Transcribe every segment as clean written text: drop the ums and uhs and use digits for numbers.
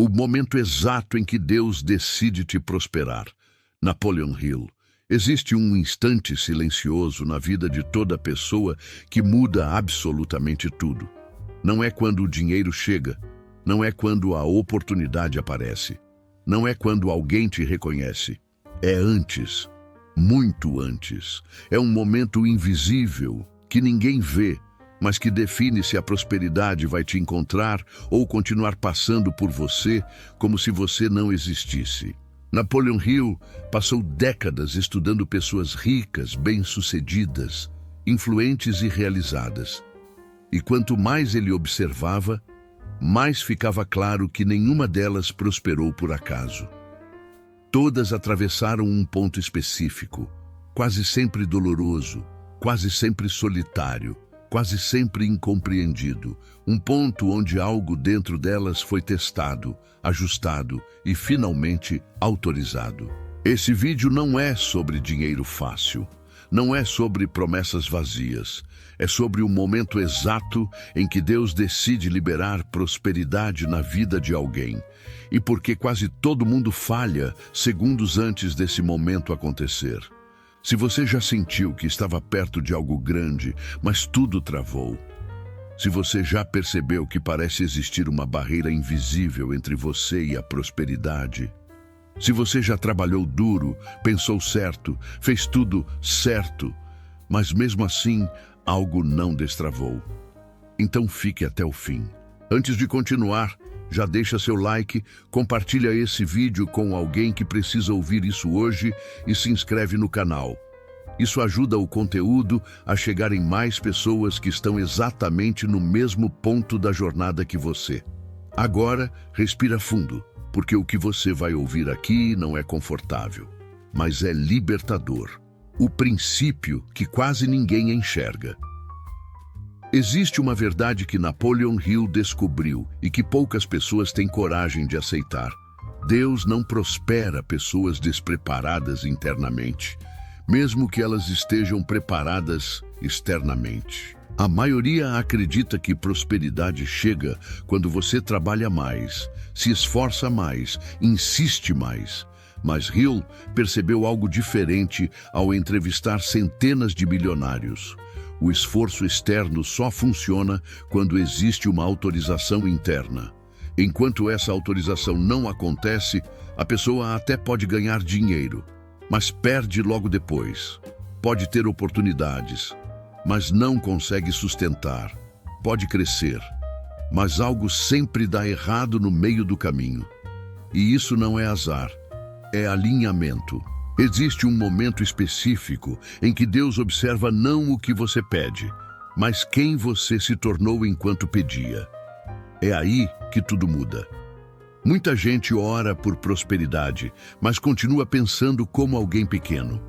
O momento exato em que Deus decide te prosperar. Napoleon Hill. Existe um instante silencioso na vida de toda pessoa que muda absolutamente tudo. Não é quando o dinheiro chega, não é quando a oportunidade aparece, não é quando alguém te reconhece. É antes, muito antes. É um momento invisível que ninguém vê, mas que define se a prosperidade vai te encontrar ou continuar passando por você como se você não existisse. Napoleon Hill passou décadas estudando pessoas ricas, bem-sucedidas, influentes e realizadas. E quanto mais ele observava, mais ficava claro que nenhuma delas prosperou por acaso. Todas atravessaram um ponto específico, quase sempre doloroso, quase sempre solitário, quase sempre incompreendido, um ponto onde algo dentro delas foi testado, ajustado e finalmente autorizado. Esse vídeo não é sobre dinheiro fácil, não é sobre promessas vazias, é sobre o momento exato em que Deus decide liberar prosperidade na vida de alguém. E porque quase todo mundo falha segundos antes desse momento acontecer. Se você já sentiu que estava perto de algo grande, mas tudo travou. Se você já percebeu que parece existir uma barreira invisível entre você e a prosperidade. Se você já trabalhou duro, pensou certo, fez tudo certo, mas mesmo assim algo não destravou. Então fique até o fim. Antes de continuar, já deixa seu like, compartilha esse vídeo com alguém que precisa ouvir isso hoje e se inscreve no canal. Isso ajuda o conteúdo a chegar em mais pessoas que estão exatamente no mesmo ponto da jornada que você. Agora, respira fundo, porque o que você vai ouvir aqui não é confortável, mas é libertador. O princípio que quase ninguém enxerga. Existe uma verdade que Napoleon Hill descobriu e que poucas pessoas têm coragem de aceitar. Deus não prospera pessoas despreparadas internamente, mesmo que elas estejam preparadas externamente. A maioria acredita que prosperidade chega quando você trabalha mais, se esforça mais, insiste mais. Mas Hill percebeu algo diferente ao entrevistar centenas de bilionários. O esforço externo só funciona quando existe uma autorização interna. Enquanto essa autorização não acontece, a pessoa até pode ganhar dinheiro, mas perde logo depois. Pode ter oportunidades, mas não consegue sustentar. Pode crescer, mas algo sempre dá errado no meio do caminho. E isso não é azar, é alinhamento. Existe um momento específico em que Deus observa não o que você pede, mas quem você se tornou enquanto pedia. É aí que tudo muda. Muita gente ora por prosperidade, mas continua pensando como alguém pequeno.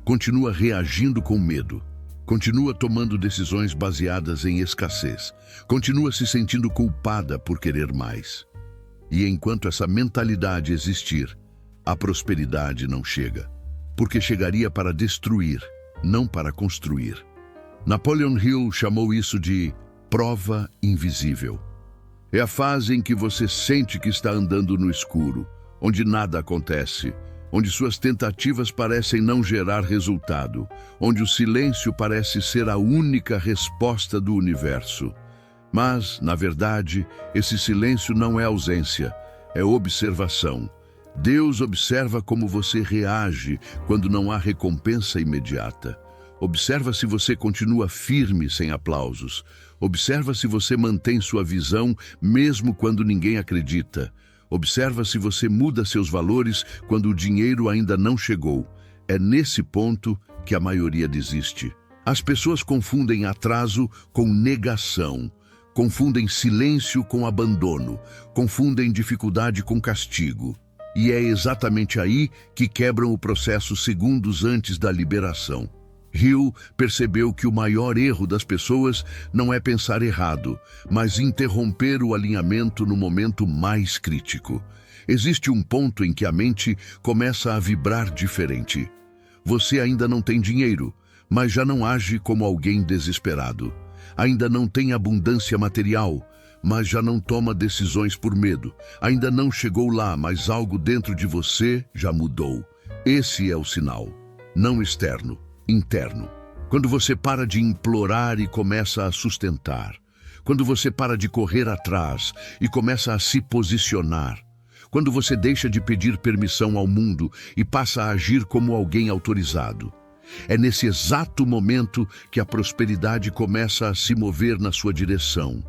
Continua reagindo com medo. Continua tomando decisões baseadas em escassez. Continua se sentindo culpada por querer mais. E enquanto essa mentalidade existir, a prosperidade não chega. Porque chegaria para destruir, não para construir. Napoleon Hill chamou isso de prova invisível. É a fase em que você sente que está andando no escuro, onde nada acontece, onde suas tentativas parecem não gerar resultado, onde o silêncio parece ser a única resposta do universo. Mas, na verdade, esse silêncio não é ausência, é observação. Deus observa como você reage quando não há recompensa imediata. Observa se você continua firme sem aplausos. Observa se você mantém sua visão mesmo quando ninguém acredita. Observa se você muda seus valores quando o dinheiro ainda não chegou. É nesse ponto que a maioria desiste. As pessoas confundem atraso com negação. Confundem silêncio com abandono. Confundem dificuldade com castigo. E é exatamente aí que quebram o processo segundos antes da liberação. Hill percebeu que o maior erro das pessoas não é pensar errado, mas interromper o alinhamento no momento mais crítico. Existe um ponto em que a mente começa a vibrar diferente. Você ainda não tem dinheiro, mas já não age como alguém desesperado. Ainda não tem abundância material, mas já não toma decisões por medo. Ainda não chegou lá, mas algo dentro de você já mudou. Esse é o sinal. Não externo, interno. Quando você para de implorar e começa a sustentar. Quando você para de correr atrás e começa a se posicionar. Quando você deixa de pedir permissão ao mundo e passa a agir como alguém autorizado. É nesse exato momento que a prosperidade começa a se mover na sua direção.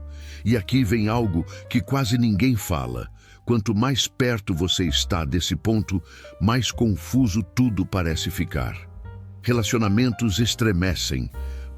E aqui vem algo que quase ninguém fala. Quanto mais perto você está desse ponto, mais confuso tudo parece ficar. Relacionamentos estremecem,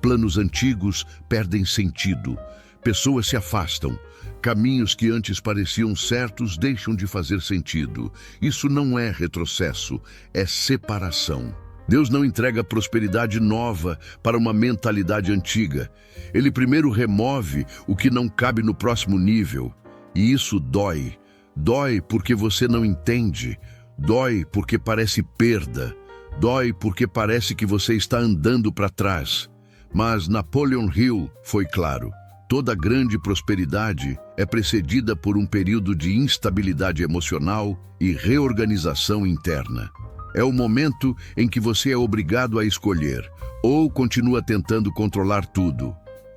planos antigos perdem sentido, pessoas se afastam, caminhos que antes pareciam certos deixam de fazer sentido. Isso não é retrocesso, é separação. Deus não entrega prosperidade nova para uma mentalidade antiga. Ele primeiro remove o que não cabe no próximo nível. E isso dói. Dói porque você não entende. Dói porque parece perda. Dói porque parece que você está andando para trás. Mas Napoleon Hill foi claro. Toda grande prosperidade é precedida por um período de instabilidade emocional e reorganização interna. É o momento em que você é obrigado a escolher, ou continua tentando controlar tudo,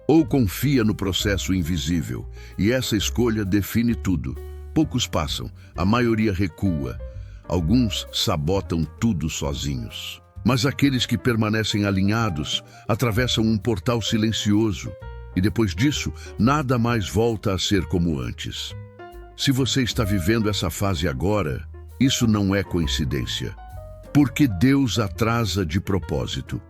ou confia no processo invisível, e essa escolha define tudo. Poucos passam, a maioria recua. Alguns sabotam tudo sozinhos. Mas aqueles que permanecem alinhados atravessam um portal silencioso, e depois disso, nada mais volta a ser como antes. Se você está vivendo essa fase agora, isso não é coincidência. Porque Deus atrasa de propósito.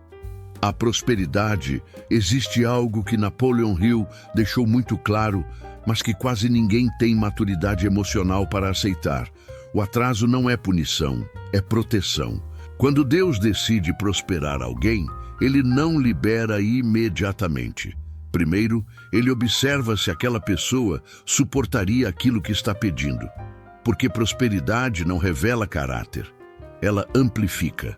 A prosperidade, existe algo que Napoleon Hill deixou muito claro, mas que quase ninguém tem maturidade emocional para aceitar. O atraso não é punição, é proteção. Quando Deus decide prosperar alguém, Ele não libera imediatamente. Primeiro, Ele observa se aquela pessoa suportaria aquilo que está pedindo. Porque prosperidade não revela caráter. Ela amplifica.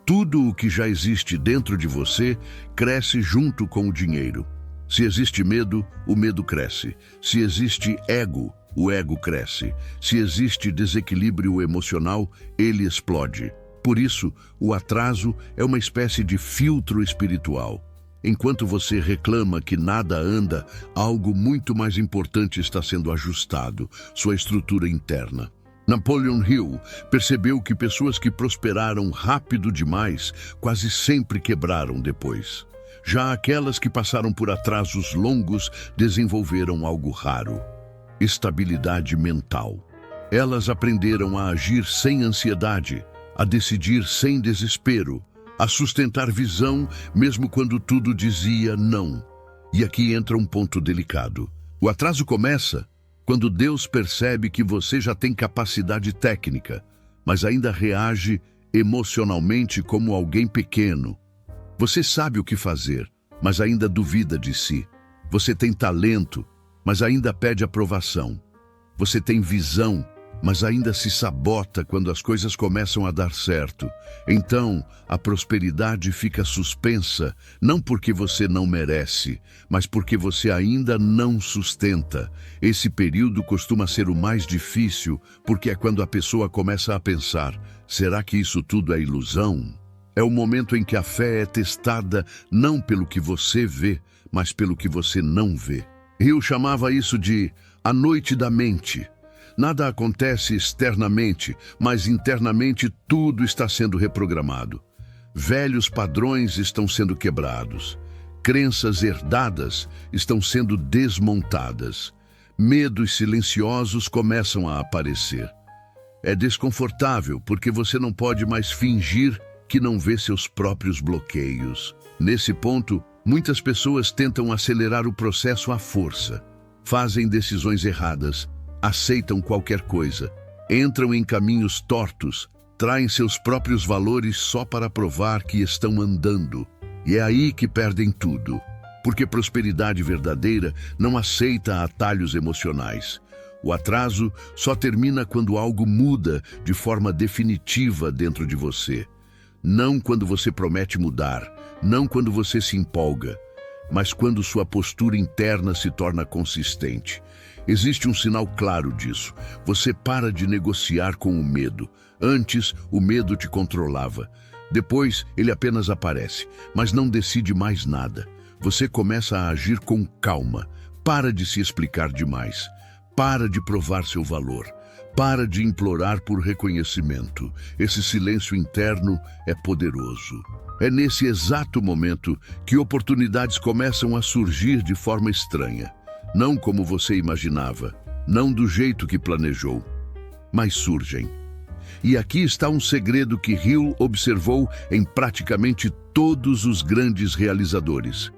Tudo o que já existe dentro de você cresce junto com o dinheiro. Se existe medo, o medo cresce. Se existe ego, o ego cresce. Se existe desequilíbrio emocional, ele explode. Por isso, o atraso é uma espécie de filtro espiritual. Enquanto você reclama que nada anda, algo muito mais importante está sendo ajustado, sua estrutura interna. Napoleon Hill percebeu que pessoas que prosperaram rápido demais quase sempre quebraram depois. Já aquelas que passaram por atrasos longos desenvolveram algo raro: estabilidade mental. Elas aprenderam a agir sem ansiedade, a decidir sem desespero, a sustentar visão mesmo quando tudo dizia não. E aqui entra um ponto delicado. O atraso começa quando Deus percebe que você já tem capacidade técnica, mas ainda reage emocionalmente como alguém pequeno. Você sabe o que fazer, mas ainda duvida de si. Você tem talento, mas ainda pede aprovação. Você tem visão, mas ainda se sabota quando as coisas começam a dar certo. Então, a prosperidade fica suspensa, não porque você não merece, mas porque você ainda não sustenta. Esse período costuma ser o mais difícil, porque é quando a pessoa começa a pensar: será que isso tudo é ilusão? É o momento em que a fé é testada não pelo que você vê, mas pelo que você não vê. Hill chamava isso de a noite da mente. Nada acontece externamente, mas internamente tudo está sendo reprogramado. Velhos padrões estão sendo quebrados. Crenças herdadas estão sendo desmontadas. Medos silenciosos começam a aparecer. É desconfortável porque você não pode mais fingir que não vê seus próprios bloqueios. Nesse ponto, muitas pessoas tentam acelerar o processo à força. Fazem decisões erradas, aceitam qualquer coisa, entram em caminhos tortos, traem seus próprios valores só para provar que estão andando. E é aí que perdem tudo, porque prosperidade verdadeira não aceita atalhos emocionais. O atraso só termina quando algo muda de forma definitiva dentro de você. Não quando você promete mudar, não quando você se empolga, mas quando sua postura interna se torna consistente. Existe um sinal claro disso. Você para de negociar com o medo. Antes, o medo te controlava. Depois, ele apenas aparece, mas não decide mais nada. Você começa a agir com calma. Para de se explicar demais. Para de provar seu valor. Para de implorar por reconhecimento. Esse silêncio interno é poderoso. É nesse exato momento que oportunidades começam a surgir de forma estranha. Não como você imaginava, não do jeito que planejou, mas surgem. E aqui está um segredo que Hill observou em praticamente todos os grandes realizadores.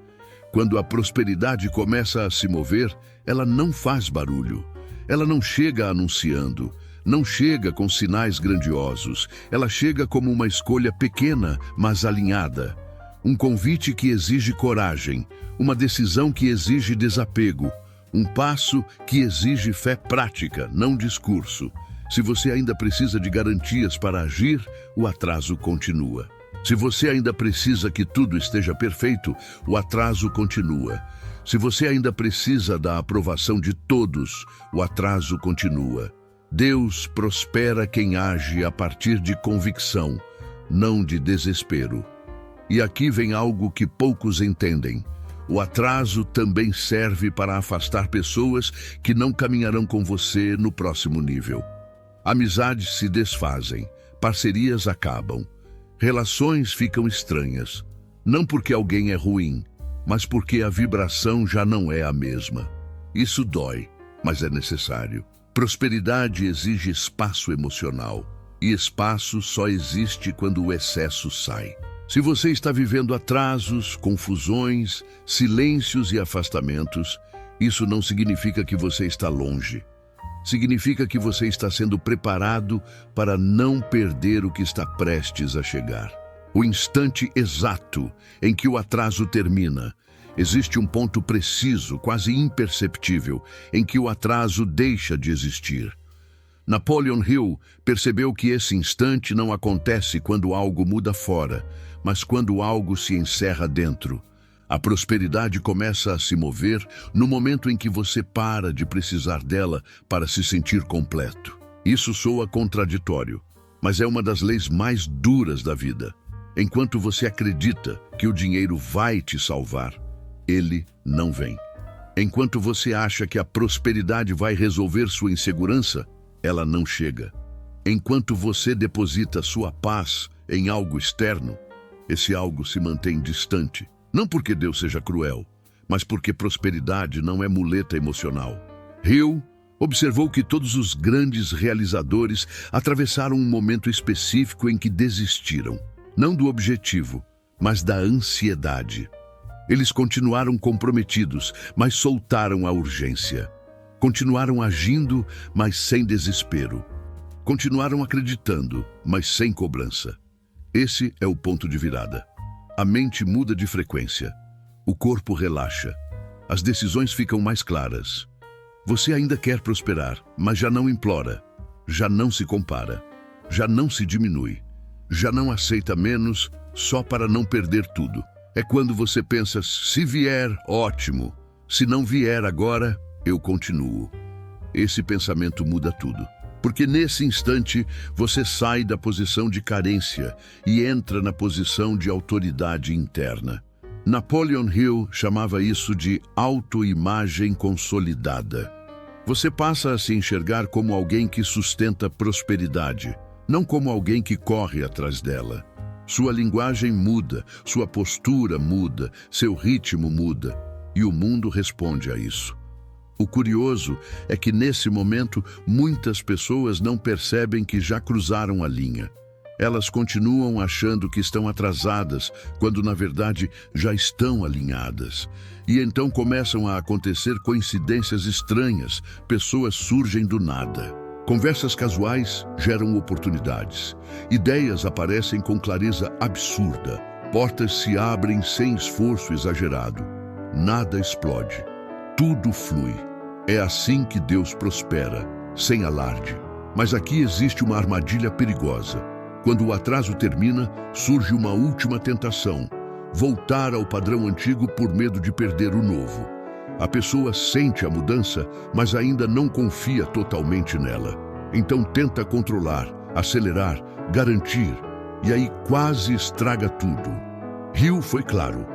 Quando a prosperidade começa a se mover, ela não faz barulho. Ela não chega anunciando, não chega com sinais grandiosos. Ela chega como uma escolha pequena, mas alinhada. Um convite que exige coragem, uma decisão que exige desapego, um passo que exige fé prática, não discurso. Se você ainda precisa de garantias para agir, o atraso continua. Se você ainda precisa que tudo esteja perfeito, o atraso continua. Se você ainda precisa da aprovação de todos, o atraso continua. Deus prospera quem age a partir de convicção, não de desespero. E aqui vem algo que poucos entendem. O atraso também serve para afastar pessoas que não caminharão com você no próximo nível. Amizades se desfazem, parcerias acabam, relações ficam estranhas. Não porque alguém é ruim, mas porque a vibração já não é a mesma. Isso dói, mas é necessário. Prosperidade exige espaço emocional, e espaço só existe quando o excesso sai. Se você está vivendo atrasos, confusões, silêncios e afastamentos, isso não significa que você está longe. Significa que você está sendo preparado para não perder o que está prestes a chegar. O instante exato em que o atraso termina, existe um ponto preciso, quase imperceptível, em que o atraso deixa de existir. Napoleon Hill percebeu que esse instante não acontece quando algo muda fora, mas quando algo se encerra dentro. A prosperidade começa a se mover no momento em que você para de precisar dela para se sentir completo. Isso soa contraditório, mas é uma das leis mais duras da vida. Enquanto você acredita que o dinheiro vai te salvar, ele não vem. Enquanto você acha que a prosperidade vai resolver sua insegurança, ela não chega. Enquanto você deposita sua paz em algo externo, esse algo se mantém distante. Não porque Deus seja cruel, mas porque prosperidade não é muleta emocional. Hill observou que todos os grandes realizadores atravessaram um momento específico em que desistiram, não do objetivo, mas da ansiedade. Eles continuaram comprometidos, mas soltaram a urgência. Continuaram agindo, mas sem desespero. Continuaram acreditando, mas sem cobrança. Esse é o ponto de virada. A mente muda de frequência. O corpo relaxa. As decisões ficam mais claras. Você ainda quer prosperar, mas já não implora, já não se compara, já não se diminui, já não aceita menos só para não perder tudo. É quando você pensa, se vier, ótimo. Se não vier agora, eu continuo. Esse pensamento muda tudo. Porque nesse instante, você sai da posição de carência e entra na posição de autoridade interna. Napoleon Hill chamava isso de autoimagem consolidada. Você passa a se enxergar como alguém que sustenta prosperidade, não como alguém que corre atrás dela. Sua linguagem muda, sua postura muda, seu ritmo muda, e o mundo responde a isso. O curioso é que nesse momento muitas pessoas não percebem que já cruzaram a linha. Elas continuam achando que estão atrasadas, quando na verdade já estão alinhadas. E então começam a acontecer coincidências estranhas, pessoas surgem do nada. Conversas casuais geram oportunidades. Ideias aparecem com clareza absurda. Portas se abrem sem esforço exagerado. Nada explode. Tudo flui. É assim que Deus prospera, sem alarde. Mas aqui existe uma armadilha perigosa. Quando o atraso termina, surge uma última tentação: voltar ao padrão antigo por medo de perder o novo. A pessoa sente a mudança, mas ainda não confia totalmente nela. Então tenta controlar, acelerar, garantir, e aí quase estraga tudo. Hill foi claro.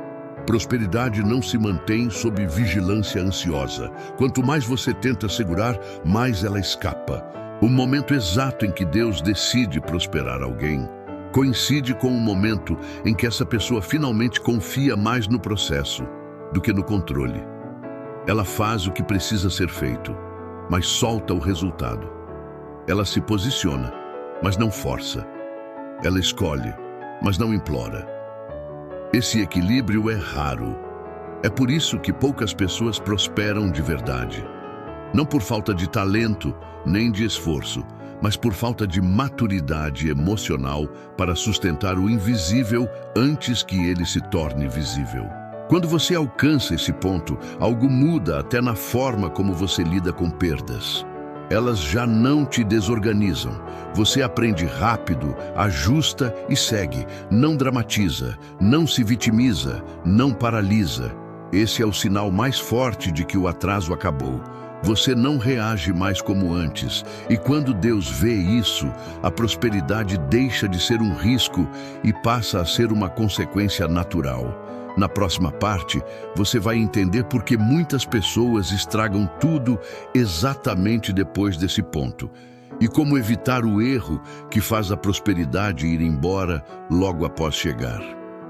Prosperidade não se mantém sob vigilância ansiosa. Quanto mais você tenta segurar, mais ela escapa. O momento exato em que Deus decide prosperar alguém coincide com o momento em que essa pessoa finalmente confia mais no processo do que no controle. Ela faz o que precisa ser feito, mas solta o resultado. Ela se posiciona, mas não força. Ela escolhe, mas não implora. Esse equilíbrio é raro. É por isso que poucas pessoas prosperam de verdade. Não por falta de talento, nem de esforço, mas por falta de maturidade emocional para sustentar o invisível antes que ele se torne visível. Quando você alcança esse ponto, algo muda até na forma como você lida com perdas. Elas já não te desorganizam. Você aprende rápido, ajusta e segue. Não dramatiza, não se vitimiza, não paralisa. Esse é o sinal mais forte de que o atraso acabou. Você não reage mais como antes. E quando Deus vê isso, a prosperidade deixa de ser um risco e passa a ser uma consequência natural. Na próxima parte, você vai entender por que muitas pessoas estragam tudo exatamente depois desse ponto e como evitar o erro que faz a prosperidade ir embora logo após chegar.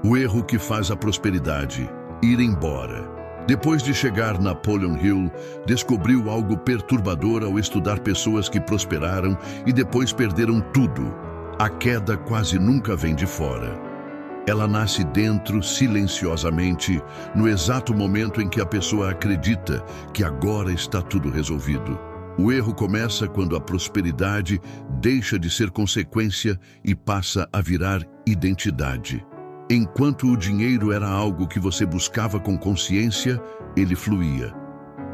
O erro que faz a prosperidade ir embora. Depois de chegar na Napoleon Hill, descobriu algo perturbador ao estudar pessoas que prosperaram e depois perderam tudo. A queda quase nunca vem de fora. Ela nasce dentro, silenciosamente, no exato momento em que a pessoa acredita que agora está tudo resolvido. O erro começa quando a prosperidade deixa de ser consequência e passa a virar identidade. Enquanto o dinheiro era algo que você buscava com consciência, ele fluía.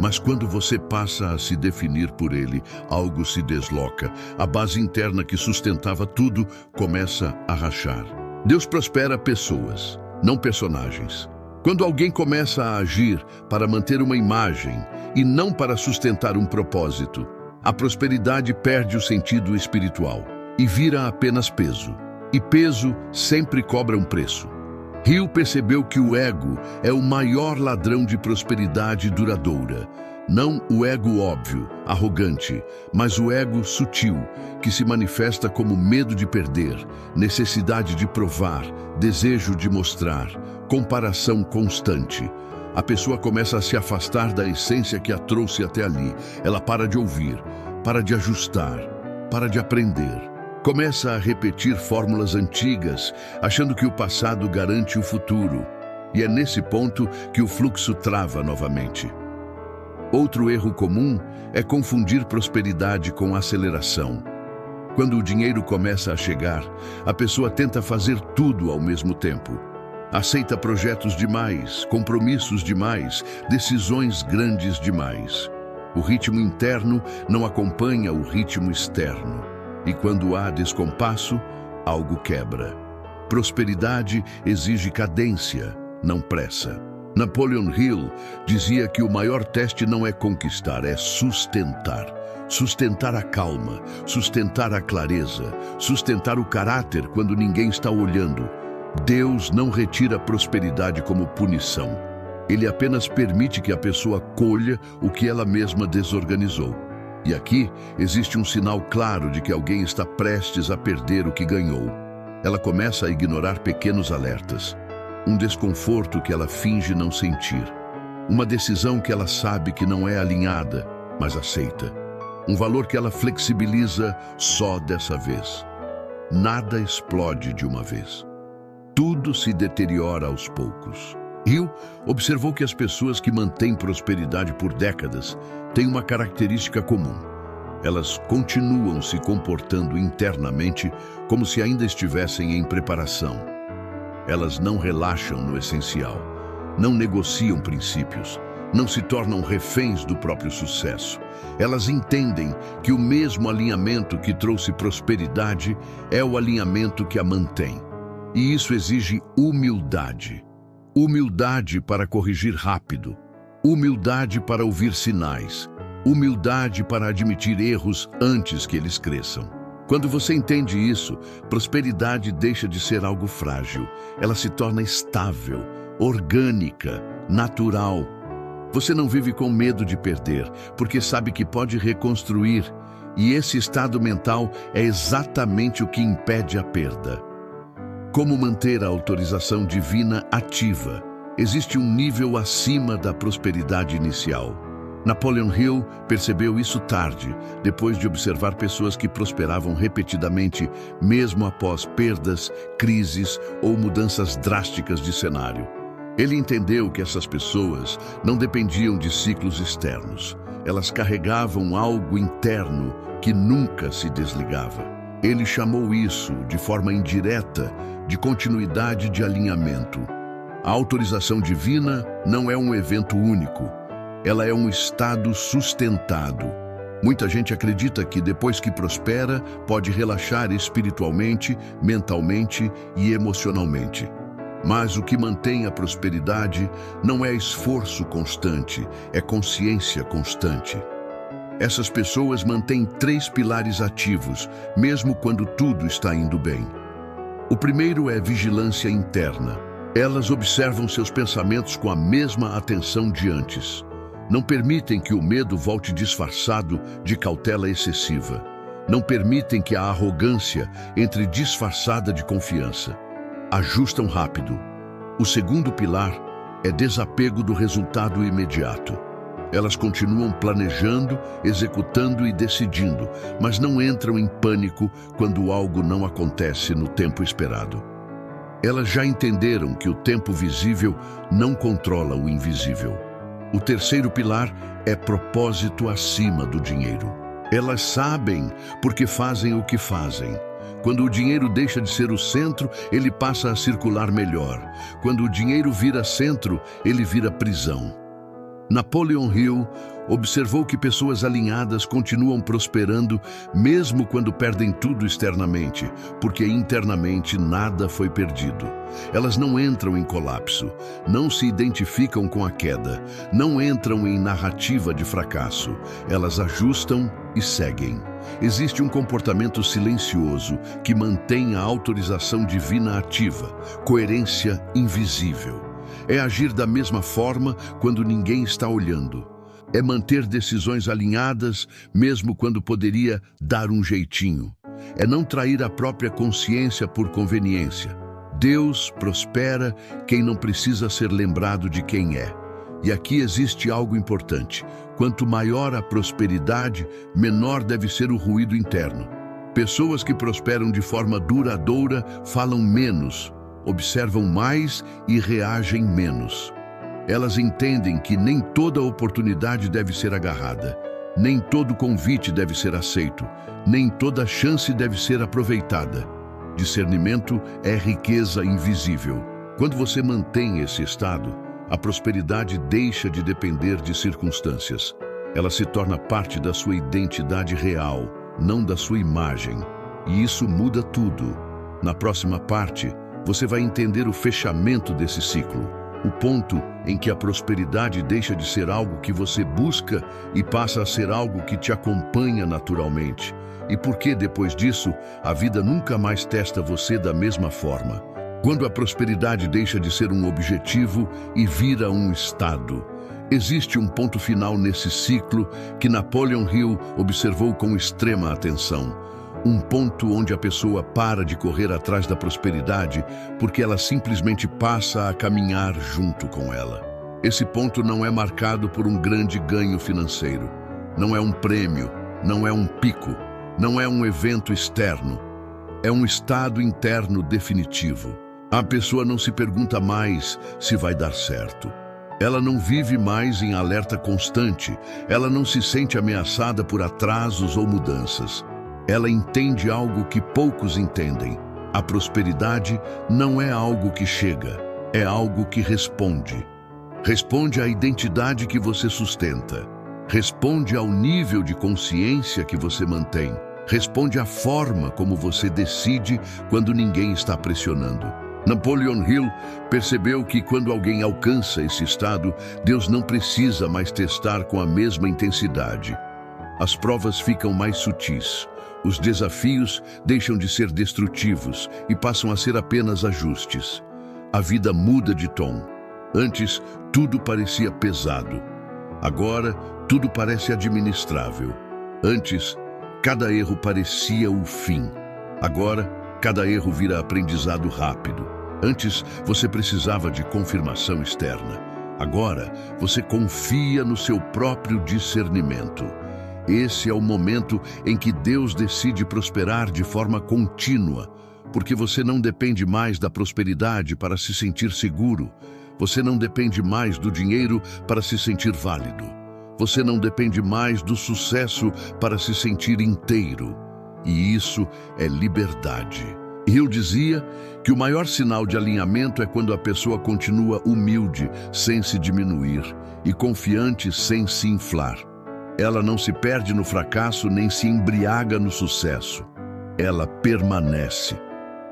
Mas quando você passa a se definir por ele, algo se desloca. A base interna que sustentava tudo começa a rachar. Deus prospera pessoas, não personagens. Quando alguém começa a agir para manter uma imagem e não para sustentar um propósito, a prosperidade perde o sentido espiritual e vira apenas peso. E peso sempre cobra um preço. Hill percebeu que o ego é o maior ladrão de prosperidade duradoura. Não o ego óbvio, arrogante, mas o ego sutil, que se manifesta como medo de perder, necessidade de provar, desejo de mostrar, comparação constante. A pessoa começa a se afastar da essência que a trouxe até ali. Ela para de ouvir, para de ajustar, para de aprender. Começa a repetir fórmulas antigas, achando que o passado garante o futuro. E é nesse ponto que o fluxo trava novamente. Outro erro comum é confundir prosperidade com aceleração. Quando o dinheiro começa a chegar, a pessoa tenta fazer tudo ao mesmo tempo. Aceita projetos demais, compromissos demais, decisões grandes demais. O ritmo interno não acompanha o ritmo externo. E quando há descompasso, algo quebra. Prosperidade exige cadência, não pressa. Napoleon Hill dizia que o maior teste não é conquistar, é sustentar. Sustentar a calma, sustentar a clareza, sustentar o caráter quando ninguém está olhando. Deus não retira a prosperidade como punição. Ele apenas permite que a pessoa colha o que ela mesma desorganizou. E aqui existe um sinal claro de que alguém está prestes a perder o que ganhou. Ela começa a ignorar pequenos alertas. Um desconforto que ela finge não sentir. Uma decisão que ela sabe que não é alinhada, mas aceita. Um valor que ela flexibiliza só dessa vez. Nada explode de uma vez. Tudo se deteriora aos poucos. Hill observou que as pessoas que mantêm prosperidade por décadas têm uma característica comum. Elas continuam se comportando internamente como se ainda estivessem em preparação. Elas não relaxam no essencial, não negociam princípios, não se tornam reféns do próprio sucesso. Elas entendem que o mesmo alinhamento que trouxe prosperidade é o alinhamento que a mantém. E isso exige humildade. Humildade para corrigir rápido. Humildade para ouvir sinais. Humildade para admitir erros antes que eles cresçam. Quando você entende isso, prosperidade deixa de ser algo frágil. Ela se torna estável, orgânica, natural. Você não vive com medo de perder, porque sabe que pode reconstruir. E esse estado mental é exatamente o que impede a perda. Como manter a autorização divina ativa? Existe um nível acima da prosperidade inicial. Napoleon Hill percebeu isso tarde, depois de observar pessoas que prosperavam repetidamente, mesmo após perdas, crises ou mudanças drásticas de cenário. Ele entendeu que essas pessoas não dependiam de ciclos externos. Elas carregavam algo interno que nunca se desligava. Ele chamou isso, de forma indireta, de continuidade de alinhamento. A autorização divina não é um evento único. Ela é um estado sustentado. Muita gente acredita que depois que prospera, pode relaxar espiritualmente, mentalmente e emocionalmente. Mas o que mantém a prosperidade não é esforço constante, é consciência constante. Essas pessoas mantêm 3 pilares ativos, mesmo quando tudo está indo bem. O primeiro é vigilância interna. Elas observam seus pensamentos com a mesma atenção de antes. Não permitem que o medo volte disfarçado de cautela excessiva. Não permitem que a arrogância entre disfarçada de confiança. Ajustam rápido. O segundo pilar é desapego do resultado imediato. Elas continuam planejando, executando e decidindo, mas não entram em pânico quando algo não acontece no tempo esperado. Elas já entenderam que o tempo visível não controla o invisível. O terceiro pilar é propósito acima do dinheiro. Elas sabem porque fazem o que fazem. Quando o dinheiro deixa de ser o centro, ele passa a circular melhor. Quando o dinheiro vira centro, ele vira prisão. Napoleon Hill observou que pessoas alinhadas continuam prosperando mesmo quando perdem tudo externamente, porque internamente nada foi perdido. Elas não entram em colapso, não se identificam com a queda, não entram em narrativa de fracasso. Elas ajustam e seguem. Existe um comportamento silencioso que mantém a autorização divina ativa, coerência invisível. É agir da mesma forma quando ninguém está olhando. É manter decisões alinhadas, mesmo quando poderia dar um jeitinho. É não trair a própria consciência por conveniência. Deus prospera quem não precisa ser lembrado de quem é. E aqui existe algo importante. Quanto maior a prosperidade, menor deve ser o ruído interno. Pessoas que prosperam de forma duradoura falam menos, observam mais e reagem menos. Elas entendem que nem toda oportunidade deve ser agarrada, nem todo convite deve ser aceito, nem toda chance deve ser aproveitada. Discernimento é riqueza invisível. Quando você mantém esse estado, a prosperidade deixa de depender de circunstâncias. Ela se torna parte da sua identidade real, não da sua imagem. E isso muda tudo. Na próxima parte, você vai entender o fechamento desse ciclo, o ponto em que a prosperidade deixa de ser algo que você busca e passa a ser algo que te acompanha naturalmente. E por que, depois disso, a vida nunca mais testa você da mesma forma. Quando a prosperidade deixa de ser um objetivo e vira um estado. Existe um ponto final nesse ciclo que Napoleon Hill observou com extrema atenção. Um ponto onde a pessoa para de correr atrás da prosperidade porque ela simplesmente passa a caminhar junto com ela. Esse ponto não é marcado por um grande ganho financeiro. Não é um prêmio, não é um pico, não é um evento externo. É um estado interno definitivo. A pessoa não se pergunta mais se vai dar certo. Ela não vive mais em alerta constante. Ela não se sente ameaçada por atrasos ou mudanças. Ela entende algo que poucos entendem. A prosperidade não é algo que chega, é algo que responde. Responde à identidade que você sustenta. Responde ao nível de consciência que você mantém. Responde à forma como você decide quando ninguém está pressionando. Napoleon Hill percebeu que quando alguém alcança esse estado, Deus não precisa mais testar com a mesma intensidade. As provas ficam mais sutis. Os desafios deixam de ser destrutivos e passam a ser apenas ajustes. A vida muda de tom. Antes, tudo parecia pesado. Agora, tudo parece administrável. Antes, cada erro parecia o fim. Agora, cada erro vira aprendizado rápido. Antes, você precisava de confirmação externa. Agora, você confia no seu próprio discernimento. Esse é o momento em que Deus decide prosperar de forma contínua, porque você não depende mais da prosperidade para se sentir seguro. Você não depende mais do dinheiro para se sentir válido. Você não depende mais do sucesso para se sentir inteiro. E isso é liberdade. Hill dizia que o maior sinal de alinhamento é quando a pessoa continua humilde, sem se diminuir, e confiante, sem se inflar. Ela não se perde no fracasso nem se embriaga no sucesso. Ela permanece.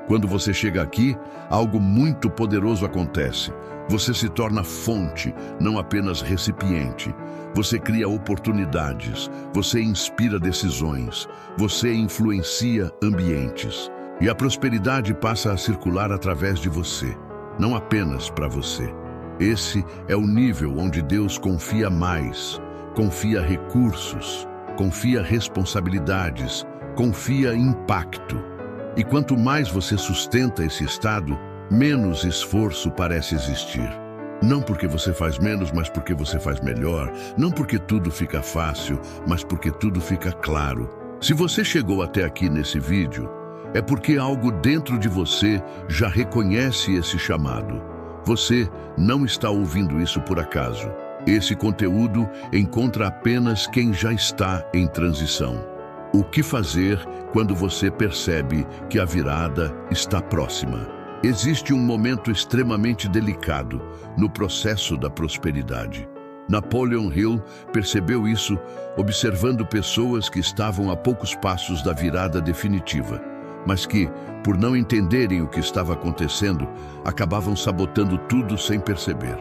Quando você chega aqui, algo muito poderoso acontece. Você se torna fonte, não apenas recipiente. Você cria oportunidades, você inspira decisões, você influencia ambientes. E a prosperidade passa a circular através de você, não apenas para você. Esse é o nível onde Deus confia mais, confia recursos, confia responsabilidades, confia impacto. E quanto mais você sustenta esse estado, menos esforço parece existir. Não porque você faz menos, mas porque você faz melhor. Não porque tudo fica fácil, mas porque tudo fica claro. Se você chegou até aqui nesse vídeo, é porque algo dentro de você já reconhece esse chamado. Você não está ouvindo isso por acaso. Esse conteúdo encontra apenas quem já está em transição. O que fazer quando você percebe que a virada está próxima? Existe um momento extremamente delicado no processo da prosperidade. Napoleon Hill percebeu isso observando pessoas que estavam a poucos passos da virada definitiva, mas que, por não entenderem o que estava acontecendo, acabavam sabotando tudo sem perceber.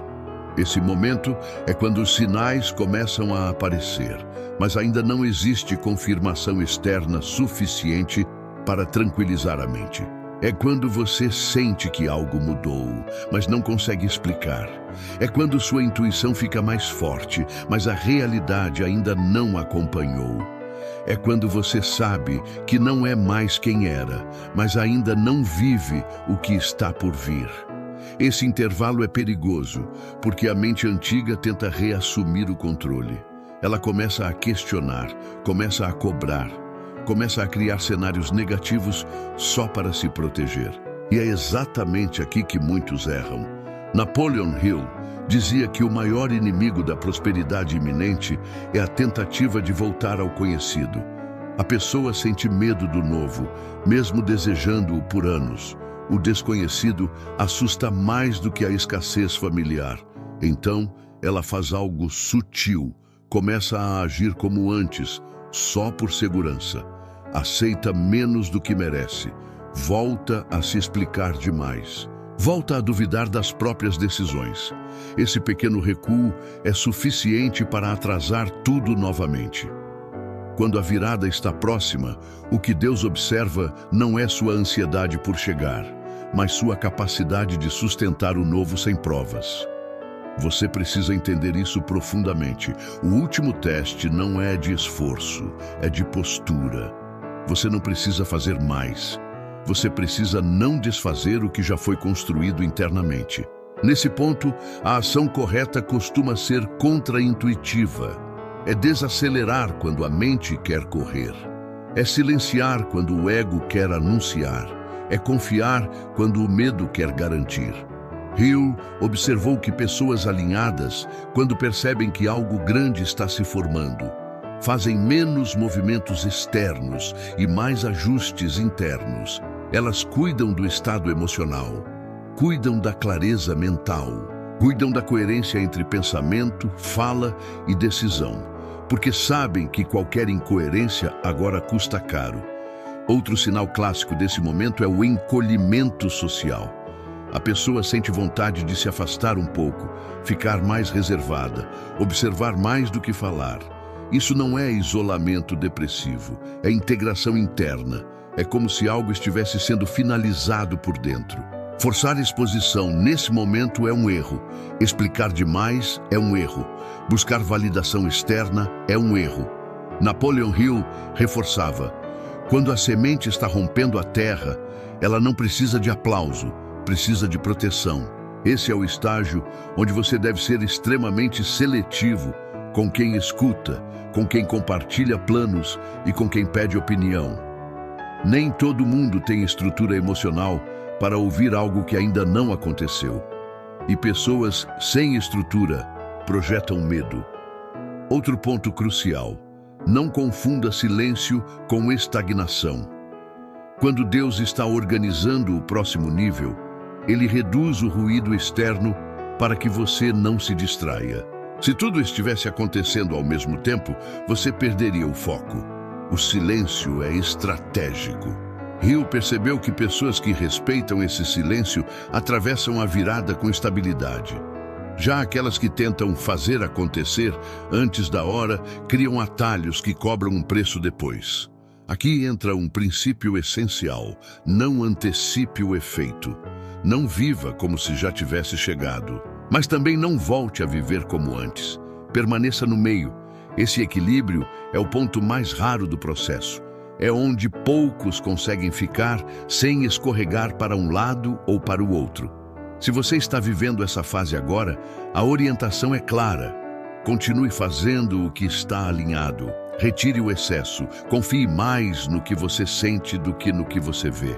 Esse momento é quando os sinais começam a aparecer, mas ainda não existe confirmação externa suficiente para tranquilizar a mente. É quando você sente que algo mudou, mas não consegue explicar. É quando sua intuição fica mais forte, mas a realidade ainda não acompanhou. É quando você sabe que não é mais quem era, mas ainda não vive o que está por vir. Esse intervalo é perigoso, porque a mente antiga tenta reassumir o controle. Ela começa a questionar, começa a cobrar, começa a criar cenários negativos só para se proteger. E é exatamente aqui que muitos erram. Napoleon Hill dizia que o maior inimigo da prosperidade iminente é a tentativa de voltar ao conhecido. A pessoa sente medo do novo, mesmo desejando-o por anos. O desconhecido assusta mais do que a escassez familiar. Então, ela faz algo sutil, começa a agir como antes, só por segurança. Aceita menos do que merece, volta a se explicar demais, volta a duvidar das próprias decisões. Esse pequeno recuo é suficiente para atrasar tudo novamente. Quando a virada está próxima, o que Deus observa não é sua ansiedade por chegar, mas sua capacidade de sustentar o novo sem provas. Você precisa entender isso profundamente. O último teste não é de esforço, é de postura. Você não precisa fazer mais. Você precisa não desfazer o que já foi construído internamente. Nesse ponto, a ação correta costuma ser contraintuitiva. É desacelerar quando a mente quer correr. É silenciar quando o ego quer anunciar. É confiar quando o medo quer garantir. Hill observou que pessoas alinhadas, quando percebem que algo grande está se formando, fazem menos movimentos externos e mais ajustes internos. Elas cuidam do estado emocional, cuidam da clareza mental, cuidam da coerência entre pensamento, fala e decisão, porque sabem que qualquer incoerência agora custa caro. Outro sinal clássico desse momento é o encolhimento social. A pessoa sente vontade de se afastar um pouco, ficar mais reservada, observar mais do que falar. Isso não é isolamento depressivo, é integração interna. É como se algo estivesse sendo finalizado por dentro. Forçar exposição nesse momento é um erro. Explicar demais é um erro. Buscar validação externa é um erro. Napoleon Hill reforçava: quando a semente está rompendo a terra, ela não precisa de aplauso, precisa de proteção. Esse é o estágio onde você deve ser extremamente seletivo com quem escuta, com quem compartilha planos e com quem pede opinião. Nem todo mundo tem estrutura emocional para ouvir algo que ainda não aconteceu. E pessoas sem estrutura projetam medo. Outro ponto crucial: não confunda silêncio com estagnação. Quando Deus está organizando o próximo nível, Ele reduz o ruído externo para que você não se distraia. Se tudo estivesse acontecendo ao mesmo tempo, você perderia o foco. O silêncio é estratégico. Hill percebeu que pessoas que respeitam esse silêncio atravessam a virada com estabilidade. Já aquelas que tentam fazer acontecer antes da hora criam atalhos que cobram um preço depois. Aqui entra um princípio essencial: não antecipe o efeito. Não viva como se já tivesse chegado, mas também não volte a viver como antes. Permaneça no meio. Esse equilíbrio é o ponto mais raro do processo. É onde poucos conseguem ficar sem escorregar para um lado ou para o outro. Se você está vivendo essa fase agora, a orientação é clara. Continue fazendo o que está alinhado. Retire o excesso. Confie mais no que você sente do que no que você vê.